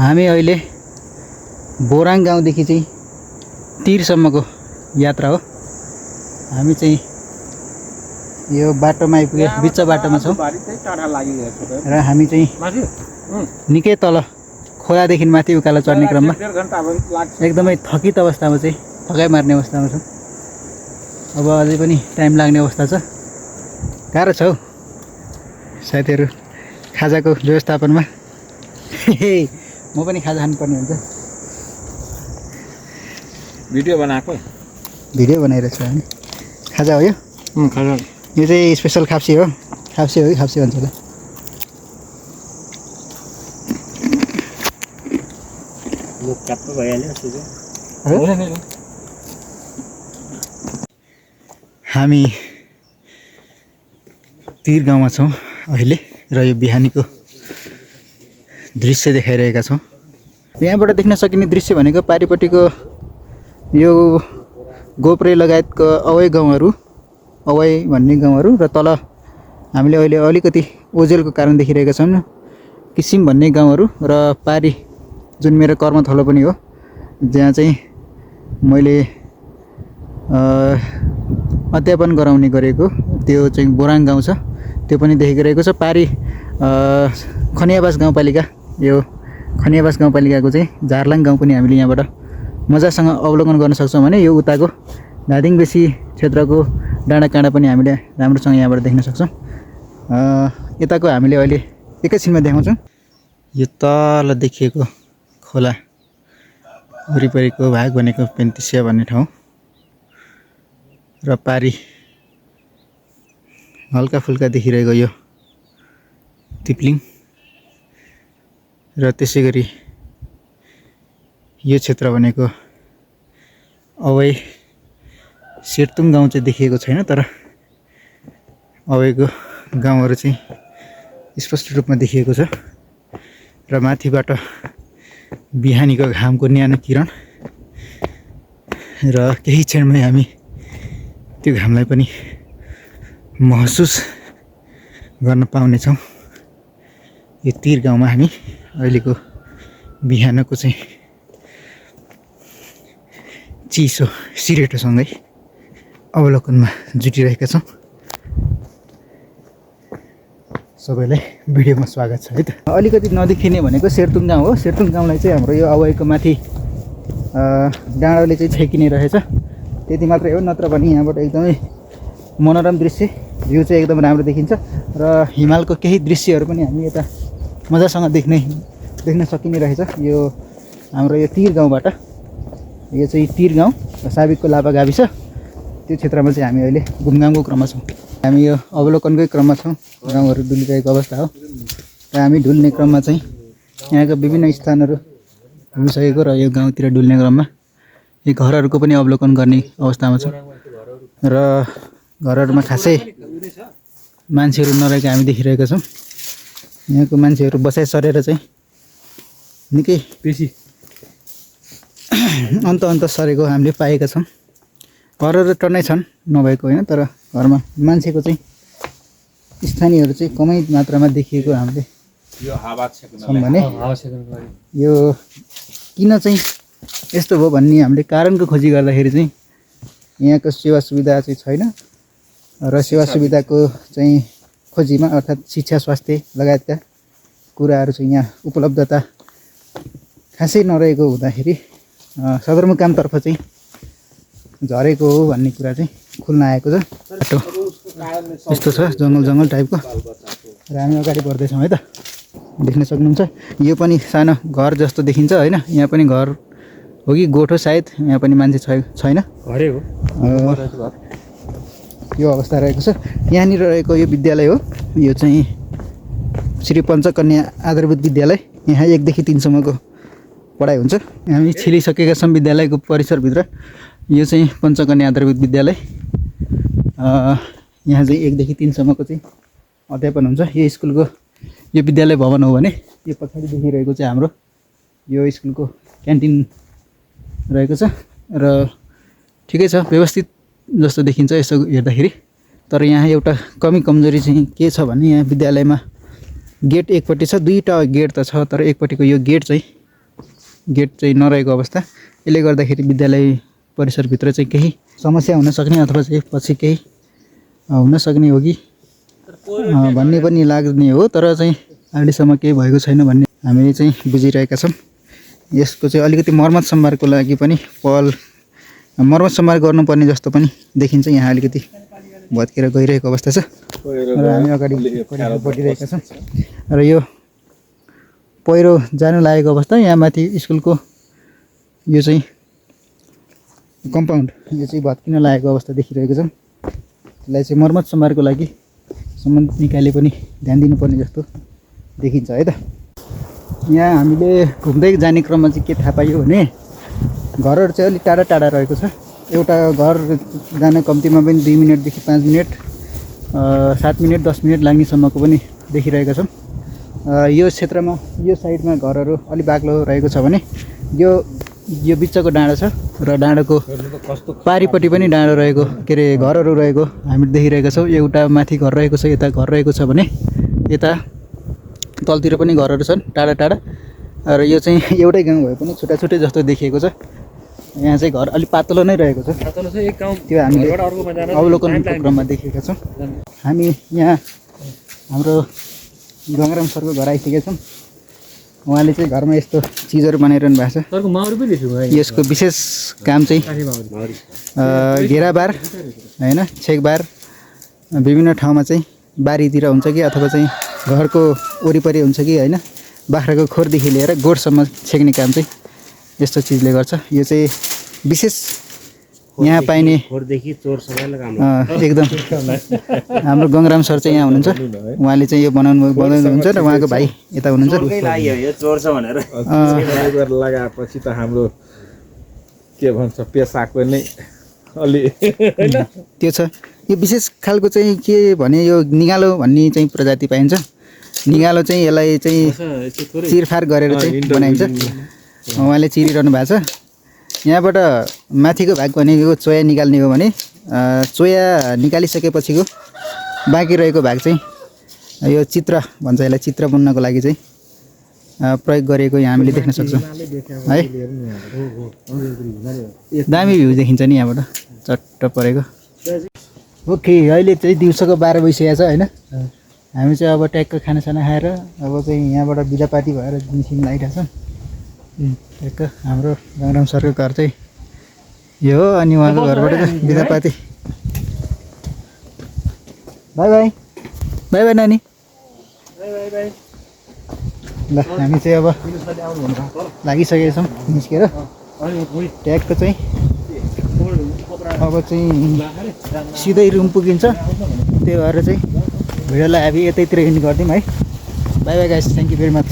हामी अहिले बोराङ गाउँदेखि चाहिँ तीरसम्मको यात्रा हो। हामी चाहिँ यो बाटोमा आइपुगे, बिच बाटोमा छौँ र हामी चाहिँ निकै तल खोलादेखि माथि उकालो चढ्ने क्रममा एकदमै थकित अवस्थामा चाहिँ थकाइ मार्ने अवस्थामा छौँ। अब अझै पनि टाइम लाग्ने अवस्था छ, गाह्रो छ हौ साथीहरू खाजाको व्यवस्थापनमा। म पनि खाजा खानुपर्ने हुन्छ। भिडियो बनाएको, भिडियो बनाइरहेको छु हामी। खाजा हो यो? खाजा। यो चाहिँ स्पेसल खाप्सी हो। खाप्सी हो कि खाप्सी भन्छ होला। हामी तीर गाउँमा छौँ अहिले र यो बिहानीको दृश्य देखाइरहेका छौँ। यहाँबाट देख्न सकिने दृश्य भनेको पारिपट्टिको यो गोप्रे लगायतको अवय गाउँहरू, अवय भन्ने गाउँहरू र तल हामीले अहिले अलिकति ओजेलको कारण देखिरहेका छौँ किसिम भन्ने गाउँहरू र पारी जुन मेरो कर्मथलो पनि हो, जहाँ चाहिँ मैले अध्यापन गराउने गरेको त्यो चाहिँ बोराङ गाउँ छ, त्यो पनि देखिरहेको छ। पारी खनियाबास गाउँपालिका, यो खनियाबास गाउँपालिकाको चाहिँ झारलाङ गाउँ पनि हामीले यहाँबाट मजासँग अवलोकन गर्न सक्छौँ भने यो उताको धादिङबेसी क्षेत्रको डाँडाकाँडा पनि हामीले राम्रोसँग यहाँबाट देख्न सक्छौँ। यताको हामीले अहिले एकैछिनमा देखाउँछौँ। यो तल देखिएको खोला वरिपरिको भाग भनेको पेन्तिसिया भन्ने ठाउँ र पारी हल्का फुल्का देखिरहेको यो तिप्लिङ र त्यसै गरी यो क्षेत्र भनेको अवय सेर्तुङ गाउँ चाहिँ देखिएको छैन, तर अवयको गाउँहरू चाहिँ स्पष्ट रूपमा देखिएको छ र माथिबाट बिहानीको घामको न्यानो किरण र केही क्षणमै हामी त्यो घामलाई पनि महसुस गर्न पाउनेछौँ। यो तीर गाउँमा हामी अहिलेको बिहानको चाहिँ चिसो सिरेटोसँगै अवलोकनमा जुटिरहेका छौँ। सबैलाई भिडियोमा स्वागत छ है त। अलिकति नदेखिने भनेको सेर्तुङ गाउँ हो। सेर्तुङ गाउँलाई चाहिँ हाम्रो यो अवयको माथि डाँडाले चाहिँ छेकिने रहेछ, त्यति मात्रै हो। नत्र भने यहाँबाट एकदमै मनोरम दृश्य, भ्यू चाहिँ एकदम राम्रो देखिन्छ र हिमालको केही दृश्यहरू पनि हामी यता मजासँग देख्न सकिने रहेछ। यो हाम्रो यो तीर गाउँबाट, यो चाहिँ तीर गाउँ साबिकको लाभा गाविस, त्यो क्षेत्रमा चाहिँ हामी अहिले घुमघामको क्रममा छौँ। हामी यो अवलोकनकै क्रममा छौँ। गाउँहरू डुलिरहेको अवस्था हो र हामी डुल्ने क्रममा चाहिँ यहाँका विभिन्न स्थानहरू घुमिसकेको र यो गाउँतिर डुल्ने क्रममा यो घरहरूको पनि अवलोकन गर्ने अवस्थामा छौँ र घरहरूमा खासै मान्छेहरू नरहेको हामी देखिरहेका छौँ। यहाँको मान्छेहरू बसाइ सरेर चाहिँ निकै बेसी अन्त सरेको हामीले पाएका छौँ। घरहरू टन्नै छन् नभएको होइन, तर घरमा मान्छेको चाहिँ स्थानीयहरू चाहिँ कमै मात्रामा देखिएको हामीले छौँ। भने यो किन चाहिँ यस्तो भयो भन्ने हामीले कारणको खोजी गर्दाखेरि चाहिँ यहाँको सेवा सुविधा चाहिँ छैन र सेवा सुविधाको चाहिँ खोजीमा अर्थात् शिक्षा, स्वास्थ्य लगायतका कुराहरू चाहिँ यहाँ उपलब्धता खासै नरहेको हुँदाखेरि सदरमुकामतर्फ चाहिँ झरेको हो भन्ने कुरा चाहिँ खुल्न आएको छ। यस्तो छ जङ्गल टाइपको र हामी अगाडि बढ्दैछौँ है त। देख्न सक्नुहुन्छ यो पनि सानो घर जस्तो देखिन्छ होइन, यहाँ पनि घर हो कि गोठो सायद, यहाँ पनि मान्छे छैन, घरै हो। यो अवस्था रहेको छ। यहाँनिर रहेको यो विद्यालय हो, यो चाहिँ श्री पञ्चकन्या आधारभूत विद्यालय। यहाँ 1 देखि 3 सम्मको पढाइ हुन्छ। हामी छिलिसकेका छौँ विद्यालयको परिसरभित्र। यो चाहिँ पञ्चकन्या आधारभूत विद्यालय। यहाँ चाहिँ 1 देखि 3 सम्मको चाहिँ अध्यापन हुन्छ। यो स्कुलको यो विद्यालय भवन हो भने यो पछाडि देखिरहेको चाहिँ हाम्रो यो स्कुलको क्यान्टिन रहेको छ र ठिकै छ, व्यवस्थित जस्तो देखिन्छ यसो हेर्दाखेरि। तर यहाँ एउटा कमी कमजोरी चाहिँ के छ भने यहाँ विद्यालयमा गेट एकपट्टि छ, 2टा गेट त छ, तर एकपट्टिको यो गेट चाहिँ गेट चाहिँ नरहेको अवस्था। यसले गर्दाखेरि विद्यालय परिसरभित्र चाहिँ केही समस्या हुन सक्ने अथवा चाहिँ पछि केही हुन सक्ने हो कि भन्ने पनि लाग्ने हो, तर चाहिँ अहिलेसम्म केही भएको छैन भन्ने हामीले चाहिँ बुझिरहेका छौँ। यसको चाहिँ अलिकति मर्मत सम्भारको लागि पनि पहल मर्मत सम्भार गर्नुपर्ने जस्तो पनि देखिन्छ। यहाँ अलिकति भत्केर गइरहेको अवस्था छ र हामी अगाडि बढिरहेका छौँ। र यो पहिरो जानु लागेको अवस्था, यहाँ माथि स्कुलको यो चाहिँ कम्पाउन्ड यो चाहिँ भत्किन लागेको अवस्था देखिरहेको छौँ। त्यसलाई चाहिँ मर्मत सम्भारको लागि सम्बन्धित निकायले पनि ध्यान दिनुपर्ने जस्तो देखिन्छ है त। यहाँ हामीले घुम्दै जाने क्रममा चाहिँ के थाहा पायो भने घरहरू चाहिँ अलिक टाढा टाढा रहेको छ। एउटा घर जान कम्तीमा पनि 2 मिनटदेखि 5 मिनट 7 मिनट 10 मिनट लाग्नेसम्मको पनि देखिरहेका छौँ। यो क्षेत्रमा यो साइडमा घरहरू अलिक बाक्लो रहेको छ भने यो बिचको डाँडो छ र डाँडोको पारिपट्टि पनि डाँडो रहेको के अरे घरहरू रहेको हामीले देखिरहेका छौँ। एउटा माथि घर रहेको छ, यता घर रहेको छ भने यता तलतिर पनि घरहरू छन् टाढा टाढा। र यो चाहिँ एउटै गाउँ भए पनि छुट्टा छुट्टै जस्तो देखिएको छ। यहाँ चाहिँ घर अलिक पातलो नै रहेको छ, त्यो हामीले अवलोकनको क्रममा देखेका छौँ। हामी यहाँ हाम्रो गङ्गाराम सरको घर आइसकेका छौँ। उहाँले चाहिँ घरमा यस्तो चिजहरू बनाइरहनु भएको छ। यसको विशेष काम चाहिँ घेराबार होइन, छेकबार विभिन्न ठाउँमा चाहिँ बारीतिर हुन्छ कि अथवा चाहिँ घरको वरिपरि हुन्छ कि होइन, बाख्राको खोरदेखि लिएर गोठसम्म छेक्ने काम चाहिँ यस्तो चिजले गर्छ। यो चाहिँ विशेष यहाँ पाइने एकदम हाम्रो गङ्गाराम सर चाहिँ यहाँ हुनुहुन्छ। उहाँले चाहिँ यो बनाउनुहुन्छ र उहाँको भाइ यता हुनुहुन्छ। लगाएपछि त हाम्रो के भन्छ पेसाको नै अलि त्यो छ। यो विशेष खालको चाहिँ के भने यो निगालो भन्ने चाहिँ प्रजाति पाइन्छ। निगालो चाहिँ यसलाई चाहिँ चिरफार गरेर चाहिँ बनाइन्छ। उहाँले चिरिरहनु भएको छ। यहाँबाट माथिको भाग भनेको चोया निकाल्ने हो भने चोया निकालिसकेपछिको बाँकी रहेको भाग चाहिँ यो चित्र भन्छ, यसलाई चित्र बुन्नको लागि चाहिँ प्रयोग गरेको यहाँ हामीले देख्न सक्छौँ है। दामी भ्यू देखिन्छ नि यहाँबाट चट्ट परेको। ओके, अहिले चाहिँ दिउँसोको 12 बजिसकेको छ होइन। हामी चाहिँ अब ट्याक्क खानासाना खाएर अब चाहिँ यहाँबाट बिदापाती भएर निस्किन लागिरहेको छ। ट्याक्क हाम्रो गङ्गाराम सरको घर चाहिँ यो हो अनि उहाँको घरबाट चाहिँ बिदापाती। बाई बाई बाई बाई नानी। ल हामी चाहिँ अब लागिसकेका छौँ निस्केर ट्याक्क चाहिँ अब चाहिँ सिधै रुम पुगिन्छ। त्यही भएर चाहिँ भिडियोलाई हामी यतैतिर एन्ड गरिदिउँ है। By by guys, thank you very much.